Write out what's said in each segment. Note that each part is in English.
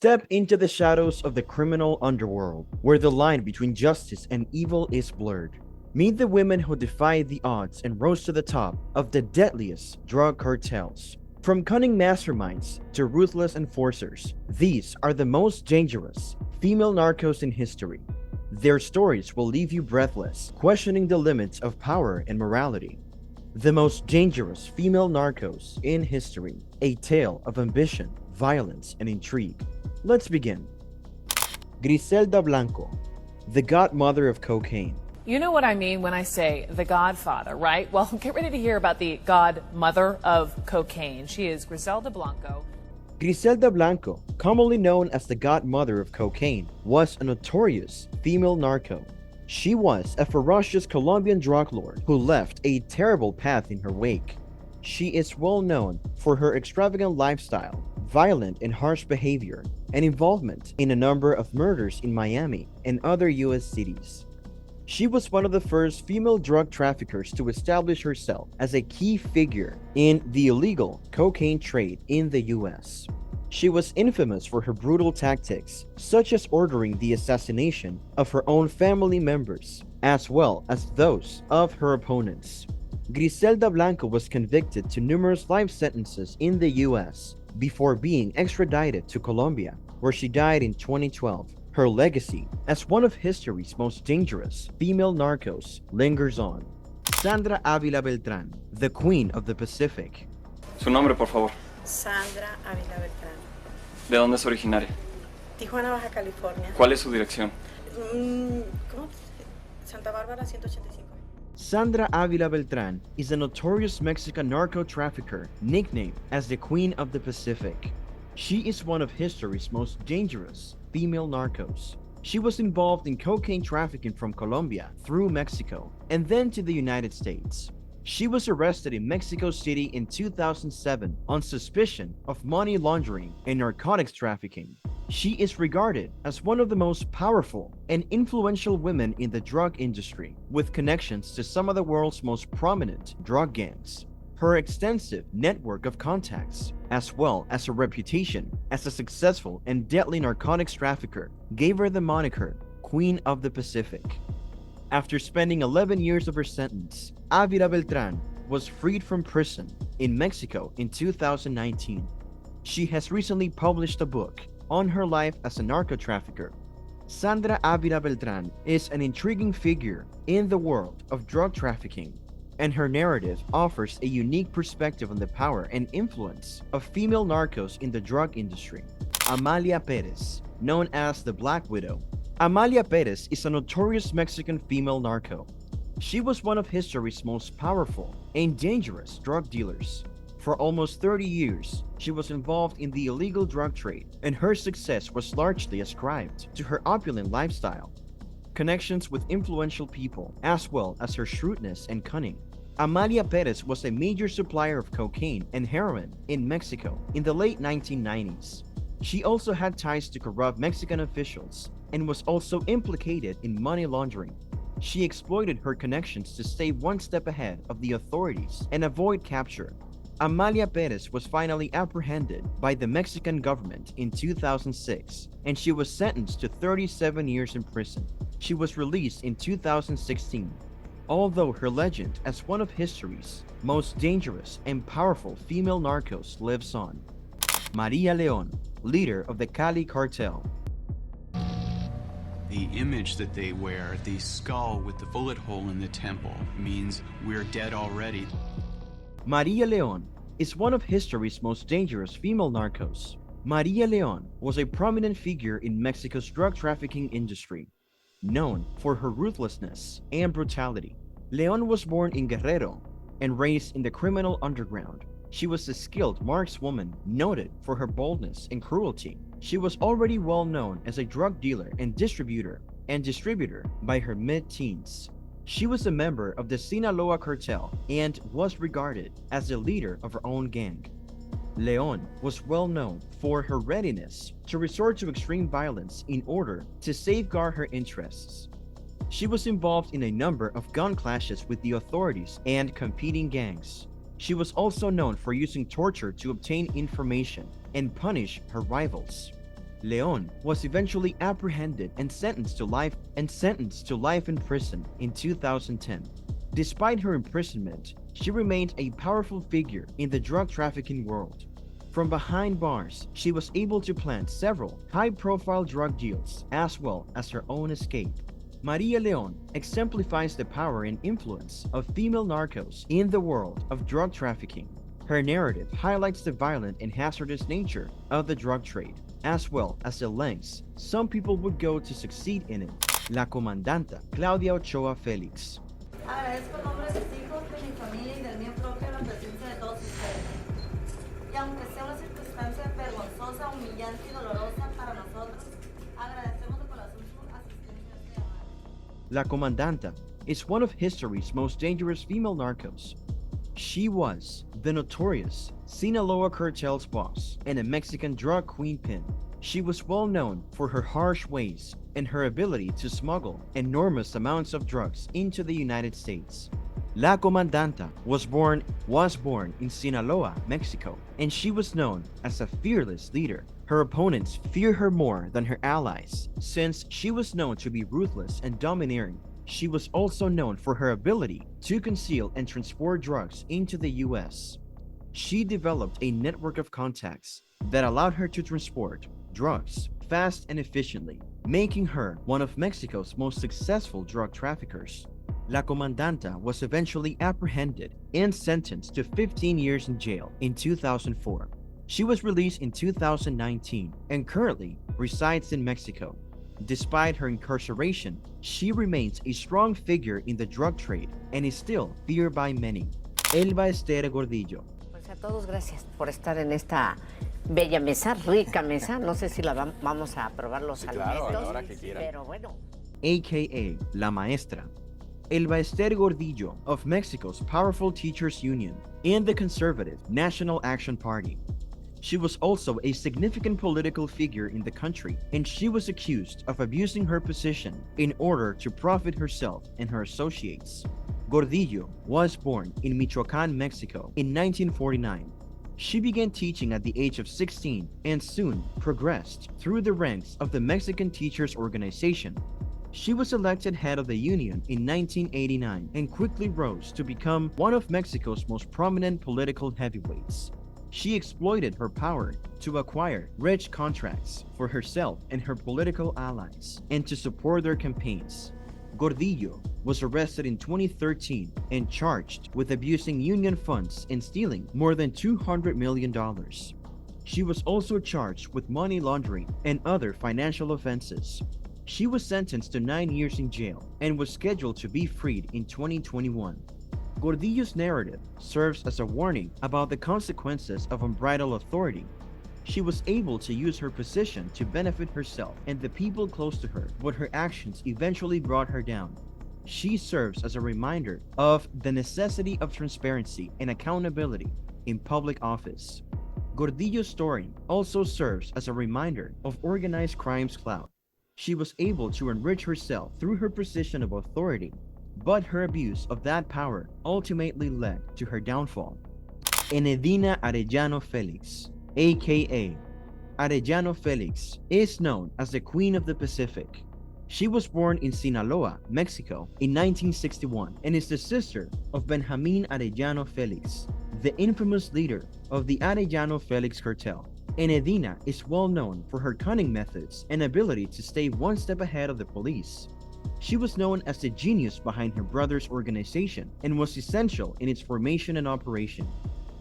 Step into the shadows of the criminal underworld, where the line between justice and evil is blurred. Meet the women who defied the odds and rose to the top of the deadliest drug cartels. From cunning masterminds to ruthless enforcers, these are the most dangerous female narcos in history. Their stories will leave you breathless, questioning the limits of power and morality. The most dangerous female narcos in history, a tale of ambition, violence, and intrigue. Let's begin. Griselda Blanco, the godmother of cocaine. You know what I mean when I say the godfather, right? Well, get ready to hear about the godmother of cocaine. She is Griselda Blanco. Griselda Blanco, commonly known as the godmother of cocaine, was a notorious female narco. She was a ferocious Colombian drug lord who left a terrible path in her wake. She is well known for her extravagant lifestyle, violent and harsh behavior, and involvement in a number of murders in Miami and other US cities. She was one of the first female drug traffickers to establish herself as a key figure in the illegal cocaine trade in the US. She was infamous for her brutal tactics, such as ordering the assassination of her own family members, as well as those of her opponents. Griselda Blanco was convicted to numerous life sentences in the US before being extradited to Colombia, where she died in 2012. Her legacy as one of history's most dangerous female narcos lingers on. Sandra Ávila Beltrán, the Queen of the Pacific. Su nombre, por favor. Sandra Ávila Beltrán. ¿De dónde es originaria? Tijuana, Baja California. ¿Cuál es su dirección? ¿Cómo? Santa Bárbara, 185. Sandra Ávila Beltrán is a notorious Mexican narco trafficker nicknamed as the Queen of the Pacific. She is one of history's most dangerous female narcos. She was involved in cocaine trafficking from Colombia through Mexico and then to the United States. She was arrested in Mexico City in 2007 on suspicion of money laundering and narcotics trafficking. She is regarded as one of the most powerful and influential women in the drug industry, with connections to some of the world's most prominent drug gangs. Her extensive network of contacts, as well as her reputation as a successful and deadly narcotics trafficker, gave her the moniker Queen of the Pacific. After spending 11 years of her sentence, Ávila Beltrán was freed from prison in Mexico in 2019. She has recently published a book on her life as a narco trafficker. Sandra Ávila Beltrán is an intriguing figure in the world of drug trafficking, and her narrative offers a unique perspective on the power and influence of female narcos in the drug industry. Amalia Perez, known as the Black Widow. Amalia Perez is a notorious Mexican female narco. She was one of history's most powerful and dangerous drug dealers. For almost 30 years, she was involved in the illegal drug trade, and her success was largely ascribed to her opulent lifestyle, connections with influential people, as well as her shrewdness and cunning. Amalia Perez was a major supplier of cocaine and heroin in Mexico in the late 1990s. She also had ties to corrupt Mexican officials and was also implicated in money laundering. She exploited her connections to stay one step ahead of the authorities and avoid capture. Amalia Perez was finally apprehended by the Mexican government in 2006, and she was sentenced to 37 years in prison. She was released in 2016. Although her legend as one of history's most dangerous and powerful female narcos lives on. Maria León, leader of the Cali cartel. The image that they wear, the skull with the bullet hole in the temple, means we're dead already. Maria León is one of history's most dangerous female narcos. Maria León was a prominent figure in Mexico's drug trafficking industry, known for her ruthlessness and brutality. León was born in Guerrero and raised in the criminal underground. She was a skilled markswoman noted for her boldness and cruelty. She was already well known as a drug dealer and distributor by her mid-teens. She was a member of the Sinaloa cartel and was regarded as the leader of her own gang. León was well known for her readiness to resort to extreme violence in order to safeguard her interests. She was involved in a number of gun clashes with the authorities and competing gangs. She was also known for using torture to obtain information and punish her rivals. Leon was eventually apprehended and sentenced to life in prison in 2010. Despite her imprisonment, she remained a powerful figure in the drug trafficking world. From behind bars, she was able to plant several high-profile drug deals as well as her own escape. Maria Leon exemplifies the power and influence of female narcos in the world of drug trafficking. Her narrative highlights the violent and hazardous nature of the drug trade, as well as the lengths some people would go to succeed in it. La Comandanta Claudia Ochoa Felix. Agradezco en nombre de sus hijos, de mi familia y del mío propio la presencia de todos ustedes. Y aunque sea una circunstancia vergonzosa, humillante y dolorosa para nosotros, agradecemos de corazón su asistencia a este llamado. La Comandanta is one of history's most dangerous female narcos. She was the notorious Sinaloa cartel's boss and a Mexican drug queenpin. She was well known for her harsh ways and her ability to smuggle enormous amounts of drugs into the United States. La Comandanta was born in Sinaloa, Mexico, and she was known as a fearless leader. Her opponents fear her more than her allies, since she was known to be ruthless and domineering. She was also known for her ability to conceal and transport drugs into the US. She developed a network of contacts that allowed her to transport drugs fast and efficiently, making her one of Mexico's most successful drug traffickers. La Comandanta was eventually apprehended and sentenced to 15 years in jail in 2004. She was released in 2019 and currently resides in Mexico. Despite her incarceration, she remains a strong figure in the drug trade and is still feared by many. Elba Esther Gordillo. Pues a todos gracias por estar en esta bella mesa, rica mesa. No sé si la vamos a probar los alimentos, claro, a la hora que quieran. Pero bueno. AKA La Maestra. Elba Esther Gordillo of Mexico's powerful teachers union and the conservative National Action Party. She was also a significant political figure in the country, and she was accused of abusing her position in order to profit herself and her associates. Gordillo was born in Michoacán, Mexico in 1949. She began teaching at the age of 16 and soon progressed through the ranks of the Mexican Teachers Organization. She was elected head of the union in 1989 and quickly rose to become one of Mexico's most prominent political heavyweights. She exploited her power to acquire rich contracts for herself and her political allies and to support their campaigns. Gordillo was arrested in 2013 and charged with abusing union funds and stealing more than $200 million. She was also charged with money laundering and other financial offenses. She was sentenced to 9 years in jail and was scheduled to be freed in 2021. Gordillo's narrative serves as a warning about the consequences of unbridled authority. She was able to use her position to benefit herself and the people close to her, but her actions eventually brought her down. She serves as a reminder of the necessity of transparency and accountability in public office. Gordillo's story also serves as a reminder of organized crime's clout. She was able to enrich herself through her position of authority, but her abuse of that power ultimately led to her downfall. Enedina Arellano Felix, aka Arellano Felix, is known as the Queen of the Pacific. She was born in Sinaloa, Mexico in 1961 and is the sister of Benjamin Arellano Felix, the infamous leader of the Arellano Felix cartel. Enedina is well known for her cunning methods and ability to stay one step ahead of the police. She was known as the genius behind her brother's organization and was essential in its formation and operation.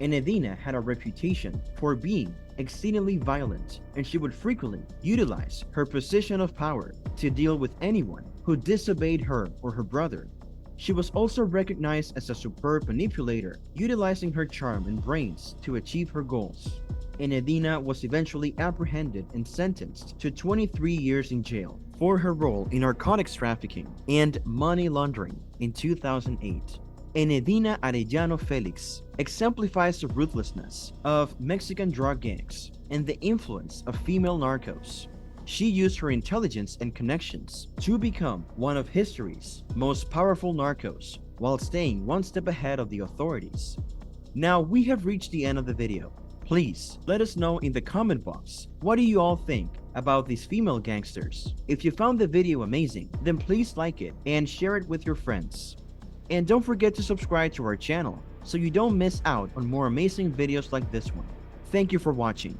Enedina had a reputation for being exceedingly violent, and she would frequently utilize her position of power to deal with anyone who disobeyed her or her brother. She was also recognized as a superb manipulator, utilizing her charm and brains to achieve her goals. Enedina was eventually apprehended and sentenced to 23 years in jail for her role in narcotics trafficking and money laundering in 2008. Enedina Arellano Felix exemplifies the ruthlessness of Mexican drug gangs and the influence of female narcos. She used her intelligence and connections to become one of history's most powerful narcos while staying one step ahead of the authorities. Now we have reached the end of the video. Please let us know in the comment box, what do you all think about these female gangsters? If you found the video amazing, then please like it and share it with your friends. And don't forget to subscribe to our channel so you don't miss out on more amazing videos like this one. Thank you for watching.